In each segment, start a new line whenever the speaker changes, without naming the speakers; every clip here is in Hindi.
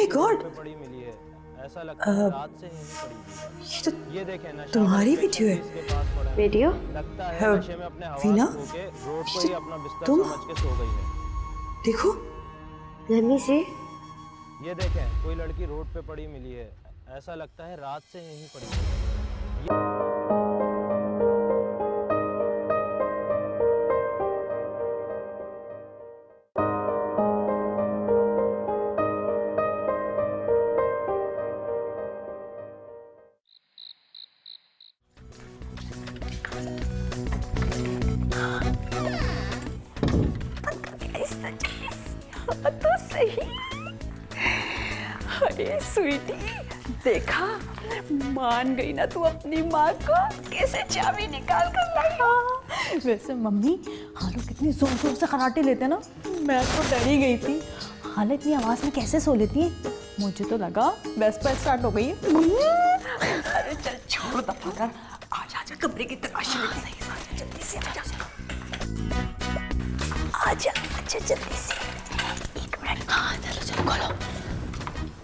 माय गॉड,
पड़ी मिली है, ऐसा लगता है रात से यहीं पड़ी।
ये तो
ये देखें नशा
तुम्हारी वीडियो है।
इसके पास पड़ा है।
वीडियो?
लगता है
हाँ,
नशे में अपने
वीना,
हवास खो के रोड को ही अपना बिस्तर
तुम?
समझ के सो गई है।
देखो
लम्मी से
ये देखें कोई लड़की रोड पे पड़ी मिली है, ऐसा लगता है रात से यहीं पड़ी है।
तो सही। अरे स्वीटी, देखा, मान गई ना तू अपनी माँ को, कैसे चाबी निकाल कर लाई। वैसे मम्मी, हालो कितनी जोर जोर से खराटे लेते हैं ना, मैं तो डर ही गई थी। हालो इतनी आवाज में कैसे सो लेती है? मुझे तो लगा वेस्पा स्टार्ट हो गई है। अरे चल छोड़ दफा कर, आजा आजा कमरे की तलाशी में। सही जल्दी से आजा आजा आजा जल्दी से। एक मिनट, हाँ चलो चलो खोलो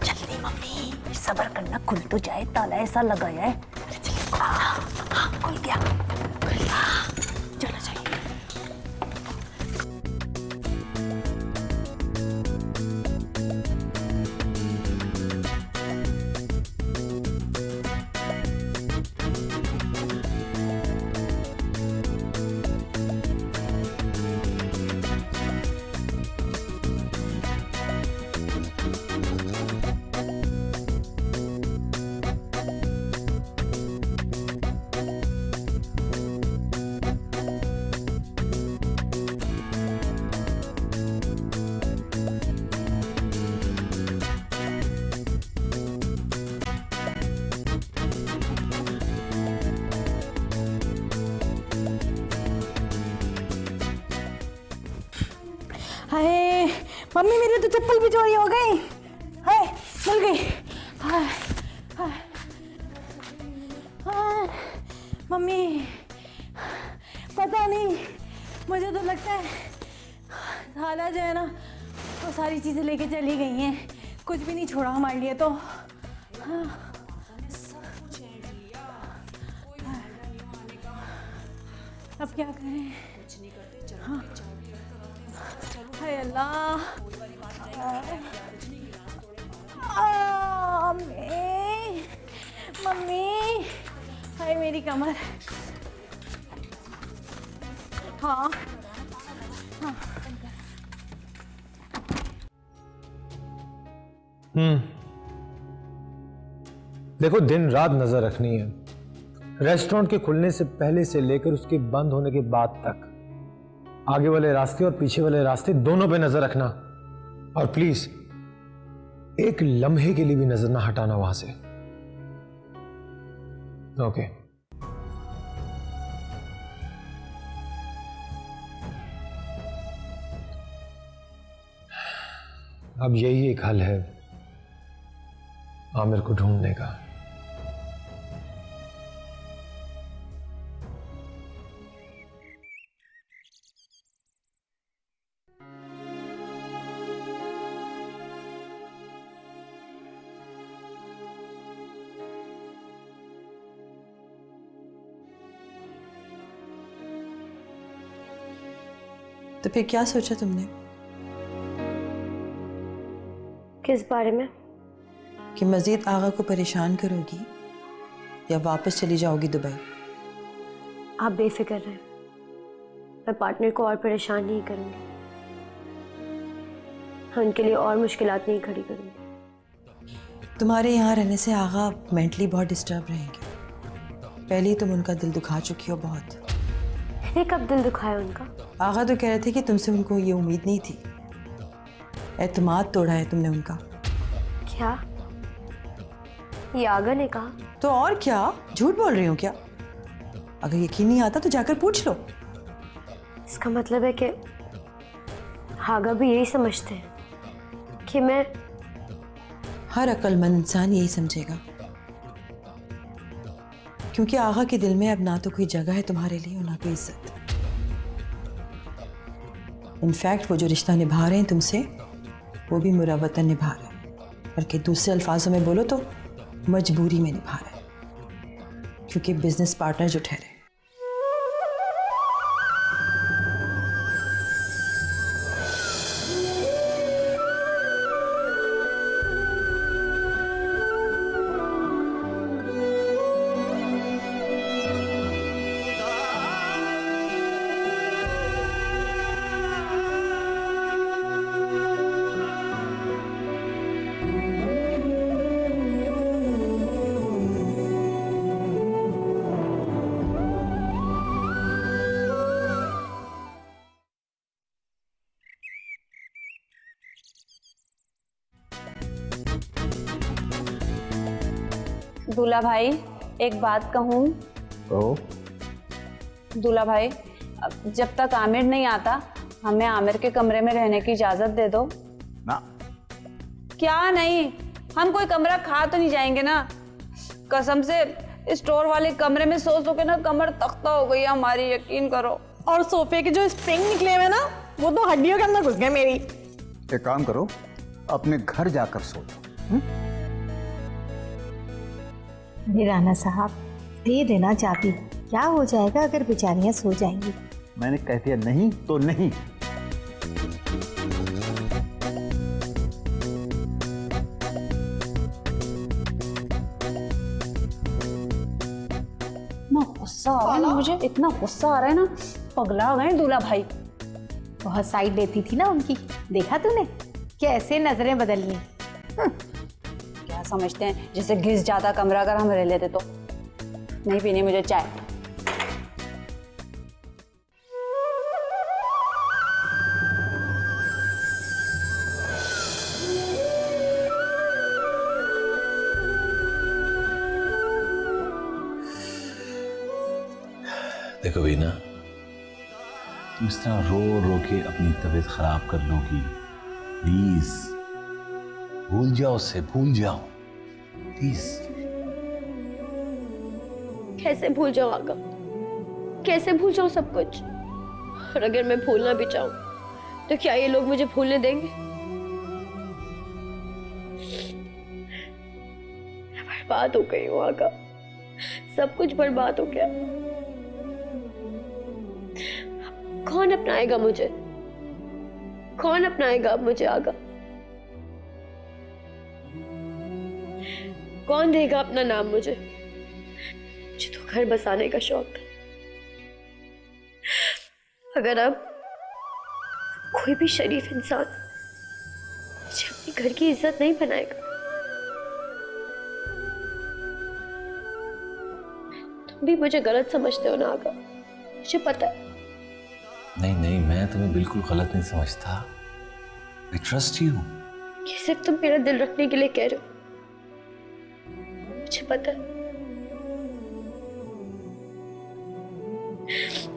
जल्दी। मम्मी सब्र करना, खुल तो जाए, ताला ऐसा लगाया है। हाँ खुल गया, चलो चलो। हाय मम्मी, मेरी तो चप्पल भी चोरी हो गई। हाय मिल गई। हाय हाय हाय मम्मी, पता नहीं, मुझे तो लगता है खाला जो है ना वो सारी चीजें लेके चली गई हैं, कुछ भी नहीं छोड़ा हमारे लिए। तो हाँ। अब क्या करें? हाँ। हाय अल्लाह, मम्मी मम्मी, हाय मेरी कमर। हाँ हाँ।
देखो, दिन रात नजर रखनी है। रेस्टोरेंट के खुलने से पहले से लेकर उसके बंद होने के बाद तक आगे वाले रास्ते और पीछे वाले रास्ते दोनों पे नजर रखना। और प्लीज एक लम्हे के लिए भी नजर ना हटाना वहां से। ओके। अब यही एक हल है आमिर को ढूंढने का।
तो फिर क्या सोचा तुमने?
किस बारे में?
कि मजीद आगा को परेशान करोगी या वापस चली जाओगी दुबई?
आप बेफिक्र रहें, मैं पार्टनर को और परेशान नहीं करूंगी, उनके लिए और मुश्किलात नहीं खड़ी करूंगी।
तुम्हारे यहाँ रहने से आगा मेंटली बहुत डिस्टर्ब रहेंगे। पहले ही तुम उनका दिल दुखा चुकी हो बहुत।
मैंने कब दिल दुखाया उनका?
आगा तो कह रहे थे कि तुमसे उनको ये उम्मीद नहीं थी। एतमाद तोड़ा है तुमने उनका।
क्या ये आगा ने कहा?
तो और क्या, झूठ बोल रही हो क्या? अगर यकीन नहीं आता तो जाकर पूछ लो।
इसका मतलब है कि आगा भी यही समझते हैं कि मैं...
हर अक्लमंद इंसान यही समझेगा, क्योंकि आगा के दिल में अब ना तो कोई जगह है तुम्हारे लिए और ना कोई इज्जत। इनफैक्ट वो जो रिश्ता निभा रहे हैं तुमसे, वो भी मुरवतन निभा रहे हैं। बल्कि दूसरे अल्फाजों में बोलो तो मजबूरी में निभा रहा है, क्योंकि बिजनेस पार्टनर जो ठहरे।
दूल्हा भाई, एक बात कहूँ? दूल्हा भाई, जब तक आमिर नहीं आता हमें आमिर के कमरे में रहने की इजाजत दे दो
ना।
क्या नहीं? हम कोई कमरा खा तो नहीं जाएंगे ना? कसम से स्टोर वाले कमरे में सो सो के ना कमर तख्ता हो गई हमारी, यकीन करो।
और सोफे के जो स्प्रिंग निकले हुए ना, वो तो हड्डियों के अंदर घुस गए मेरी।
एक काम करो, अपने घर जाकर सो जाओ।
अरे राणा साहब, दे देना चाबी, क्या हो जाएगा अगर बेचारियां सो जाएंगी।
मैंने कह दिया नहीं तो नहीं।
इतना गुस्सा आ रहा है ना मुझे, इतना गुस्सा आ रहा है ना, पगला गए दूल्हा भाई।
बहुत साइड लेती थी ना उनकी, देखा तूने कैसे नजरें बदल ली।
क्या समझते हैं जैसे घिस जाता कमरा अगर हम रह लेते तो। नहीं पीनी मुझे चाय।
देखो वीना, तुम इस तरह रो रो के अपनी तबीयत खराब कर लोगी। प्लीज भूल जाओ उसे, भूल जाओ प्लीज।
कैसे भूल जाऊं आगा? कैसे भूल जाऊं सब कुछ? और अगर मैं भूलना भी चाहूं तो क्या ये लोग मुझे भूलने देंगे? मैं बर्बाद हो गई हूं आगा, सब कुछ बर्बाद हो गया। कौन अपनाएगा मुझे? कौन अपनाएगा अब मुझे आगा? कौन देगा अपना नाम मुझे? मुझे तो घर बसाने का शौक था। अगर अब कोई भी शरीफ इंसान मुझे अपने घर की इज्जत नहीं बनाएगा, तुम भी मुझे गलत समझते हो ना आगा, मुझे पता है।
नहीं नहीं, मैं तुम्हें बिल्कुल गलत नहीं समझता। I trust you।
ये सिर्फ तुम मेरा दिल रखने के लिए कह रहे हो, मुझे पता है।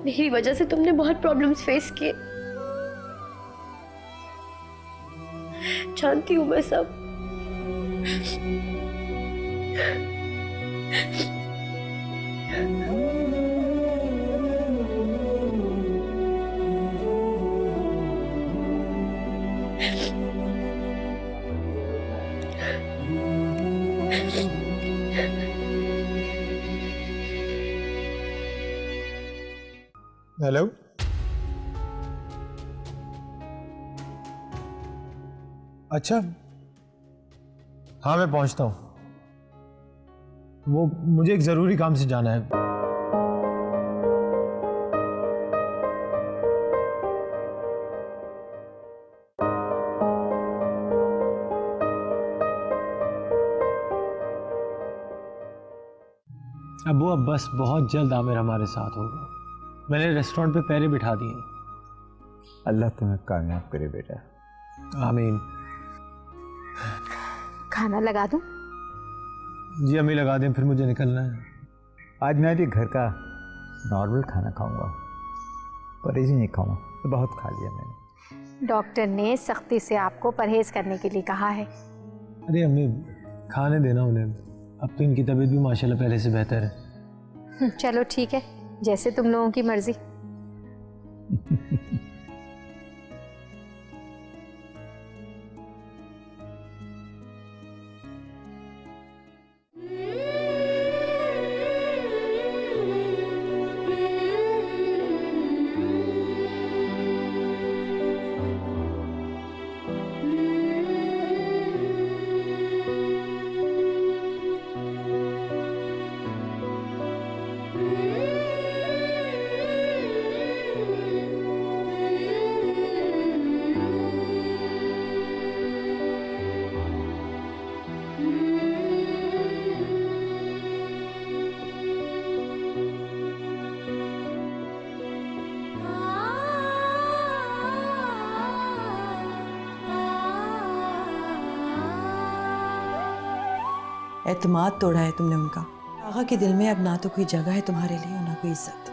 मेरी वजह से तुमने बहुत प्रॉब्लम्स फेस किए, जानती हूं मैं सब।
हेलो, अच्छा हाँ मैं पहुंचता हूँ। वो मुझे एक जरूरी काम से जाना है। अब वो बस बहुत जल्द आमिर हमारे साथ होगा। मैंने रेस्टोरेंट पे पैरे बिठा दिए।
अल्लाह तुम्हें कामयाब करे बेटा।
आमीन।
खाना लगा दूं?
जी अम्मी लगा दें, फिर मुझे निकलना है।
आज मैं भी घर का नॉर्मल खाना खाऊंगा, परहेज नहीं खाऊंगा, तो बहुत खा लिया मैंने।
डॉक्टर ने सख्ती से आपको परहेज करने के लिए कहा है।
अरे अम्मी खाने देना उन्हें, अब तो इनकी तबीयत भी माशाल्लाह पहले से बेहतर है।
चलो ठीक है, जैसे तुम लोगों की मर्जी।
एतमाद तोड़ा है तुमने उनका। आगा के दिल में अब ना तो कोई जगह है तुम्हारे लिए और ना कोई इज्जत।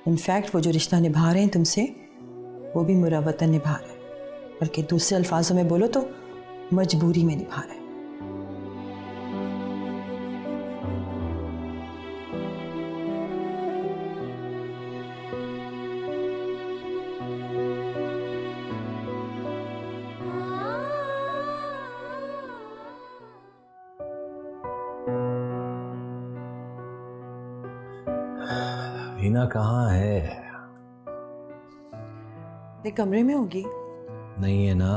इनफैक्ट वो जो रिश्ता निभा रहे हैं तुमसे, वो भी मुरवतन निभा रहे हैं, बल्कि दूसरे अल्फाजों में बोलो तो मजबूरी में निभा रहे हैं।
वीना कहाँ है?
अपने कमरे में होगी।
नहीं है ना,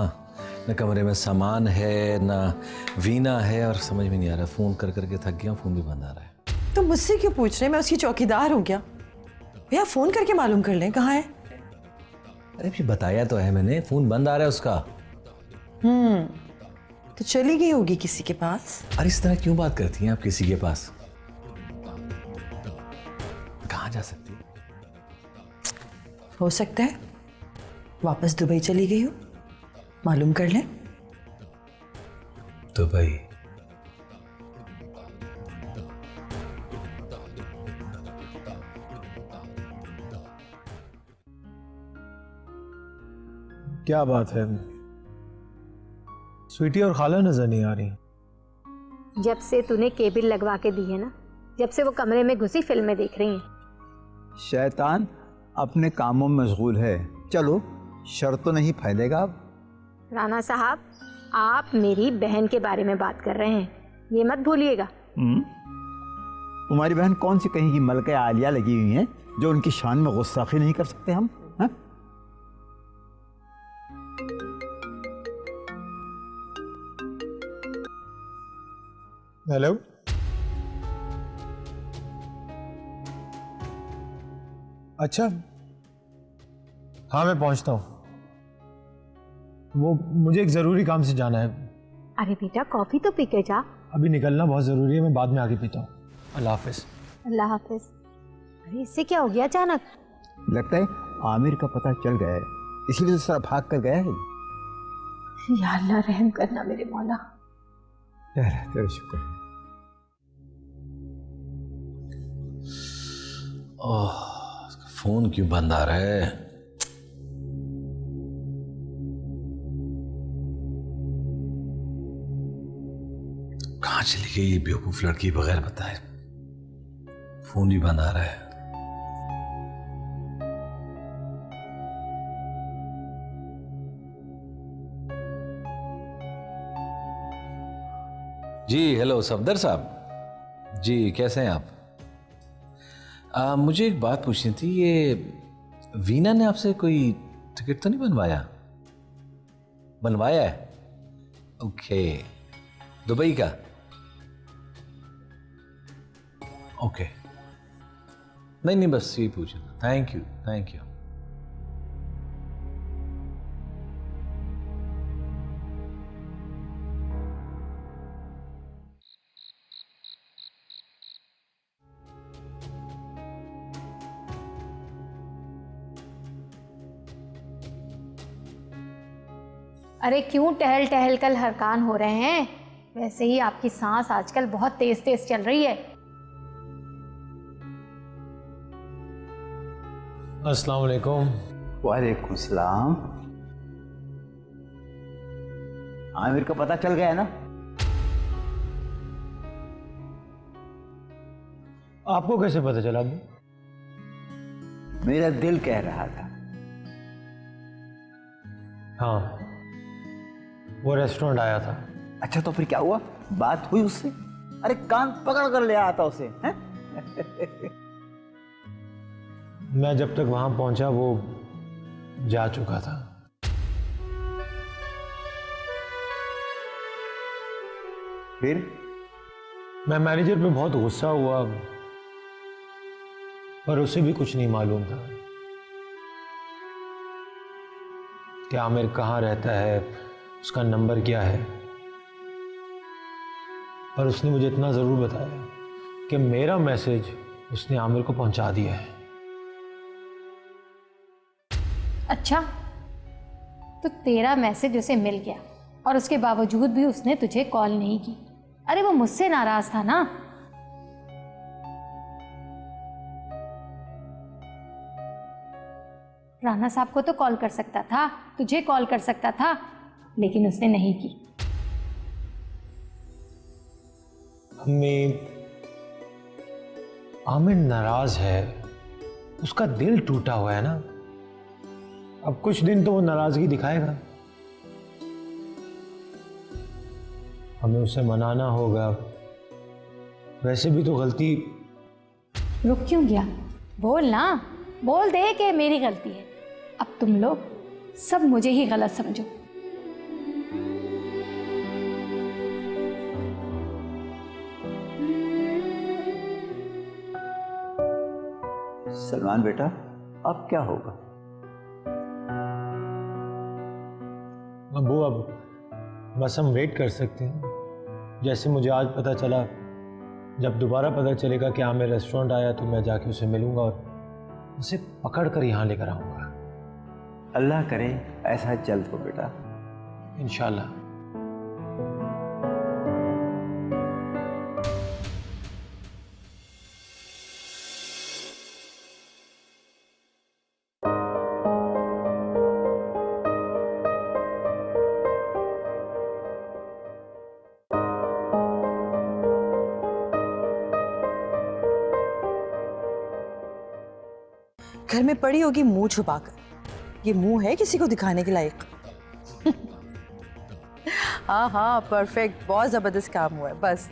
न कमरे में सामान है ना वीना है, और समझ में नहीं आ रहा, फोन कर करके थक गया, फोन भी बंद आ रहा है।
तो मुझसे क्यों पूछ रहे हैं? मैं उसकी चौकीदार हूँ क्या? भैया फोन करके मालूम कर लें कहाँ है।
अरे भी बताया तो है मैंने, फोन बंद आ रहा है उसका।
तो चली गई होगी किसी के पास।
अरे इस तरह क्यों बात करती हैं आप किसी के पास? कहाँ जा सकती है?
हो सकता है वापस दुबई चली गई हो, मालूम कर लें।
दुबई?
क्या बात है, स्वीटी और खाला नजर नहीं आ रही।
जब से तूने केबिल लगवा के दी है ना, जब से वो कमरे में घुसी फिल्में देख रही हैं।
शैतान अपने कामों में मशगूल है। चलो, शर तो नहीं फैलेगा अब।
राणा साहब, आप मेरी बहन के बारे में बात कर रहे हैं, ये मत भूलिएगा।
तुम्हारी बहन कौन सी कहीं की मलके आलिया लगी हुई हैं जो उनकी शान में गुस्ताखी नहीं कर सकते हम? हा?
हेलो, अच्छा हाँ मैं पहुंचता हूँ, वो मुझे एक जरूरी काम से जाना है।
अरे बेटा, कॉफी तो पी के जा।
अभी निकलना बहुत जरूरी है, मैं बाद में आके पीता हूँ। अल्लाह हाफिज।
अल्लाह हाफिज। अरे इससे क्या हो गया अचानक?
लगता है आमिर का पता चल गया है, इसलिए तो सारा भाग कर गया है।
या अल्लाह रहम करना मेरे मौला।
तेरा शुक्र है।
ओह, फोन क्यों बंद आ रहा है? कहाँ चली गई ये बेवकूफ लड़की बगैर बताए? फोन भी बंद आ रहा है। जी हेलो सफदर साहब जी, कैसे हैं आप? मुझे एक बात पूछनी थी, ये वीना ने आपसे कोई टिकट तो नहीं बनवाया? बनवाया है? ओके, दुबई का? ओके, नहीं नहीं बस यही पूछना। Thank you thank you.
अरे क्यों टहल टहल कर हरकान हो रहे हैं? वैसे ही आपकी सांस आजकल बहुत तेज तेज चल रही है।
अस्सलाम वालेकुम।
वालेकुम सलाम। आमिर का पता चल गया है ना?
आपको कैसे पता चला अब्बू?
मेरा दिल कह रहा था।
हाँ, वो रेस्टोरेंट आया था।
अच्छा तो फिर क्या हुआ? बात हुई उससे? अरे कान पकड़ कर ले आया था उसे, हैं?
मैं जब तक वहां पहुंचा वो जा चुका था।
फिर
मैं मैनेजर पे बहुत गुस्सा हुआ, पर उसे भी कुछ नहीं मालूम था कि आमिर कहाँ रहता है, उसका नंबर क्या है। पर उसने मुझे इतना ज़रूर बताया कि मेरा मैसेज उसने आमिर को पहुंचा दिया है।
अच्छा, तो तेरा मैसेज उसे मिल गया और उसके बावजूद भी उसने तुझे कॉल नहीं की। अरे वो मुझसे नाराज था ना। राणा साहब को तो कॉल कर सकता था, तुझे कॉल कर सकता था, लेकिन उसने नहीं की।
अम्मी, आमिर नाराज है, उसका दिल टूटा हुआ है ना। अब कुछ दिन तो वो नाराजगी दिखाएगा, हमें उसे मनाना होगा। वैसे भी तो गलती।
रुक क्यों गया? बोल ना, बोल दे कि मेरी गलती है। अब तुम लोग सब मुझे ही गलत समझो।
सलमान बेटा, अब क्या होगा?
अबू, अब बस हम वेट कर सकते हैं। जैसे मुझे आज पता चला, जब दोबारा पता चलेगा कि आमिर रेस्टोरेंट आया तो मैं जाके उसे मिलूंगा और उसे पकड़ कर यहाँ लेकर आऊँगा।
अल्लाह करे ऐसा जल्द हो बेटा।
इंशाल्लाह।
घर में पड़ी होगी मुंह छुपाकर। ये मुंह है किसी को दिखाने के लायक? हाँ हाँ, परफेक्ट, बहुत जबरदस्त काम हुआ है बस।